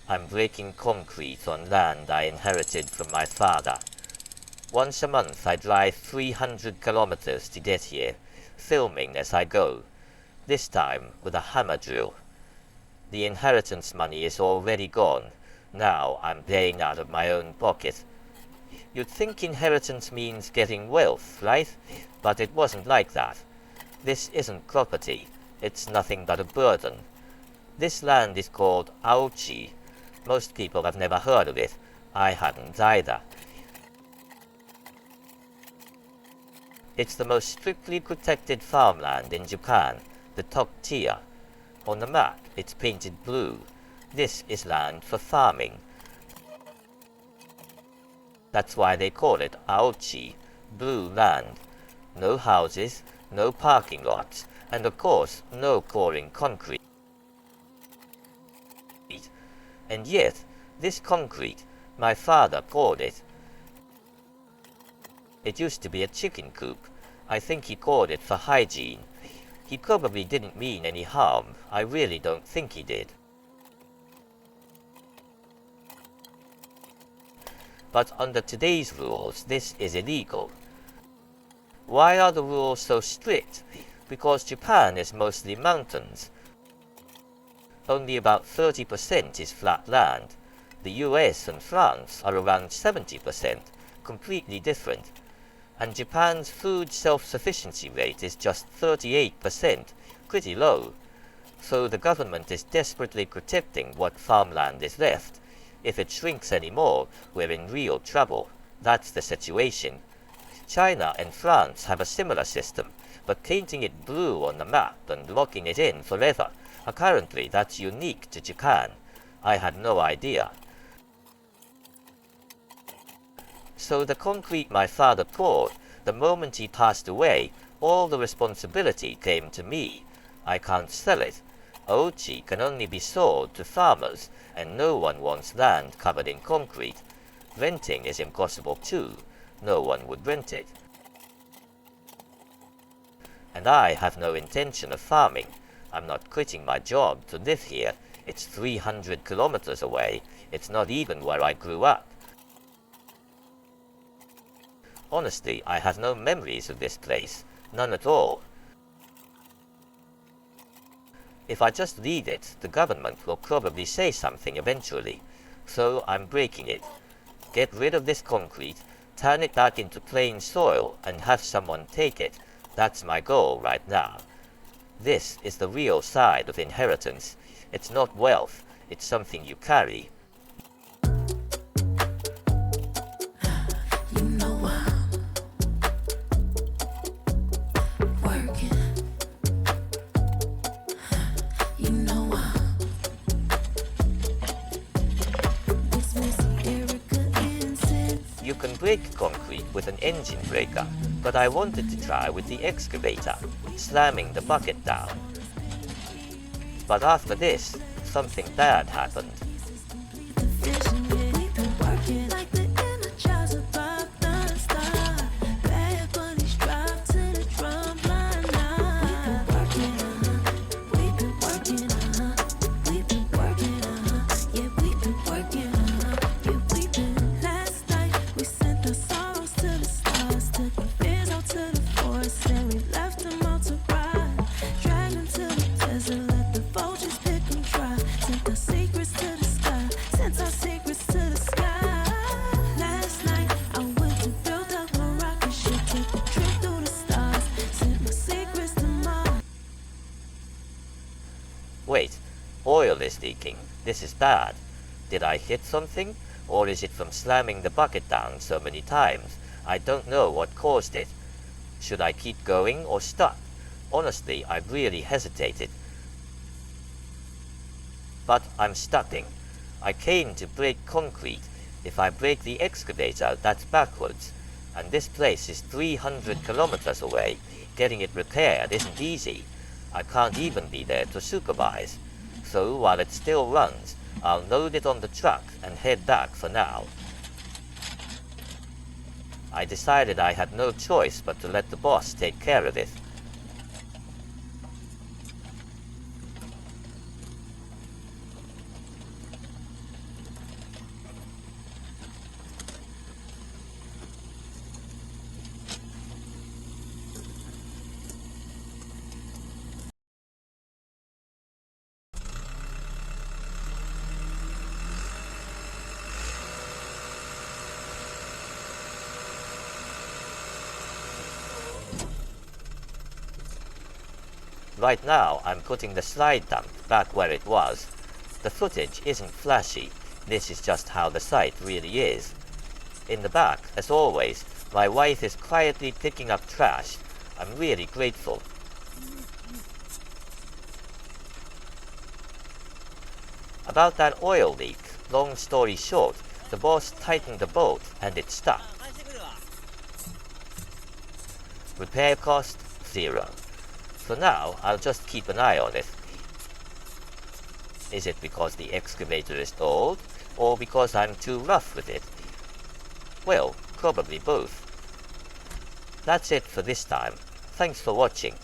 I'm breaking concrete on land I inherited from my father. Once a month I drive 300 kilometers to get here, filming as I go, this time with a hammer drill. The inheritance money is already gone. Now I'm paying out of my own pocket. You'd think inheritance means getting wealth, right? But it wasn't like that. This isn't property. It's nothing but a burden. This land is called Aochi. Most people have never heard of it. I hadn't either. It's the most strictly protected farmland in Japan, the top tier. On the map, it's painted blue. This is land for farming. That's why they call it Aochi, blue land. No houses, no parking lots, and of course, no pouring concrete. And yet, this concrete, my father poured it. It used to be a chicken coop. I think he called it for hygiene. He probably didn't mean any harm. I really don't think he did. But under today's rules, this is illegal. Why are the rules so strict? Because Japan is mostly mountains. Only about 30% is flat land. The US and France are around 70%, completely different. And Japan's food self-sufficiency rate is just 38%, pretty low. So the government is desperately protecting what farmland is left. If it shrinks anymore, we're in real trouble. That's the situation. China and France have a similar system, but painting it blue on the map and locking it in forever. Apparently that's unique to Japan. I had no idea. So the concrete my father poured, the moment he passed away, all the responsibility came to me. I can't sell it. Aochi can only be sold to farmers, and no one wants land covered in concrete. Renting is impossible too. No one would rent it. And I have no intention of farming. I'm not quitting my job to live here. It's 300 kilometers away. It's not even where I grew up. Honestly, I have no memories of this place. None at all. If I just leave it, the government will probably say something eventually. So I'm breaking it. Get rid of this concrete, turn it back into plain soil, and have someone take it. That's my goal right now. This is the real side of inheritance. It's not wealth, it's something you carry. You can break concrete with an engine breaker, but I wanted to try with the excavator, slamming the bucket down. But after this, something bad happened. Wait, oil is leaking. This is bad. Did I hit something? Or is it from slamming the bucket down so many times? I don't know what caused it. Should I keep going or stop? Honestly, I really hesitated. But I'm stopping. I came to break concrete. If I break the excavator, that's backwards. And this place is 300 kilometers away. Getting it repaired isn't easy. I can't even be there to supervise. So while it still runs, I'll load it on the truck and head back for now. I decided I had no choice but to let the boss take care of it. Right now, I'm putting the slide dump back where it was. The footage isn't flashy, this is just how the site really is. In the back, as always, my wife is quietly picking up trash. I'm really grateful. About that oil leak, long story short, the boss tightened the bolt and it stuck. Repair cost, 0. For now, I'll just keep an eye on it. Is it because the excavator is old, or because I'm too rough with it? Well, probably both. That's it for this time. Thanks for watching.